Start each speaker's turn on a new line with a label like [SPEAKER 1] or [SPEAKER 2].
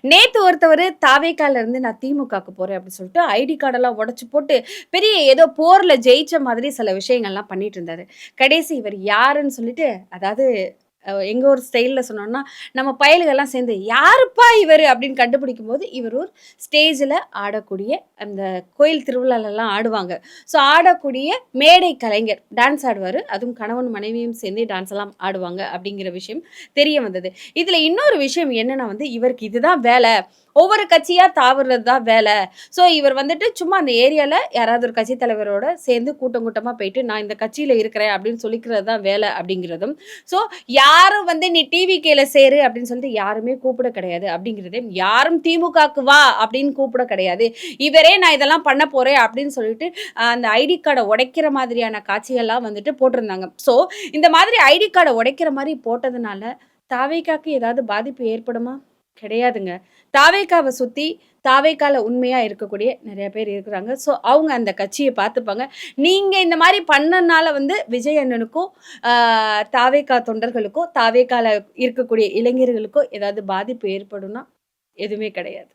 [SPEAKER 1] நேத்து ஒருத்தவரு தாவேக்கால இருந்து நான் திமுகக்கு போறேன் அப்படின்னு சொல்லிட்டு ஐடி கார்டெல்லாம் உடைச்சு போட்டு, பெரிய ஏதோ போர்ல ஜெயிச்ச மாதிரி சில விஷயங்கள்லாம் பண்ணிட்டு இருந்தாரு. கடைசி இவர் யாருன்னு சொல்லிட்டு அதாவது எங்க ஊர் ஸ்டைல்ல சொன்னோம்னா, நம்ம பயலுகலாம் சேர்ந்து "யாருப்பா இவரு?" அப்படின்னு கண்டுபிடிக்கும்போது, இவர் ஒரு ஸ்டேஜ்ல ஆடக்கூடிய அந்த கோயில் திருவிழாலலாம் ஆடுவாங்க. ஸோ ஆடக்கூடிய மேடை கலைஞர். டான்ஸ் ஆடுவாரு. அதுவும் கணவன் மனைவியும் சேர்ந்து டான்ஸ் எல்லாம் ஆடுவாங்க அப்படிங்கிற விஷயம் தெரிய வந்தது. இதுல இன்னொரு விஷயம் என்னன்னா வந்து, இவருக்கு இதுதான் வேல. ஒவ்வொரு கட்சியா தாவுறது தான் வேல. ஸோ இவர் வந்துட்டு சும்மா அந்த ஏரியால யாராவது ஒரு கட்சி தலைவரோட சேர்ந்து கூட்டம் கூட்டமா போயிட்டு, "நான் இந்த கட்சியில இருக்கிறேன்" அப்படின்னு சொல்லிக்கிறது தான் வேல அப்படிங்கிறதும், ஸோ யாரும் வந்து "நீ டிவிகேல சேரு" அப்படின்னு சொல்லிட்டு யாருமே கூப்பிட கிடையாது அப்படிங்கிறதையும், யாரும் திமுகக்கு வா அப்படின்னு கூப்பிட கிடையாது. இவரே "நான் இதெல்லாம் பண்ண போறேன்" அப்படின்னு சொல்லிட்டு அந்த ஐடி கார்ட உடைக்கிற மாதிரியான காட்சிகள்லாம் வந்துட்டு போட்டிருந்தாங்க. ஸோ இந்த மாதிரி ஐடி கார்ட உடைக்கிற மாரி போட்டதுனால, தாவேகாக்கு ஏதாவது பாதிப்பு ஏற்படுமா? கிடையாதுங்க. தாவேக்காவ சுத்தி, தாவேக்கால உண்மையா இருக்கக்கூடிய நெறைய பேர் இருக்கிறாங்க. ஸோ, அவங்க அந்த கட்சிய பார்த்துப்பாங்க. நீங்க இந்த மாரி பண்ணனால வந்து விஜய் அண்ணனுக்கோ, ஆ தாவேக்கா தொண்டர்களுக்கோ, தாவேக்கால இருக்கக்கூடிய இளைஞர்களுக்கோ ஏதாவது பாதிப்பு ஏற்படும்னா, எதுவுமே கிடையாது.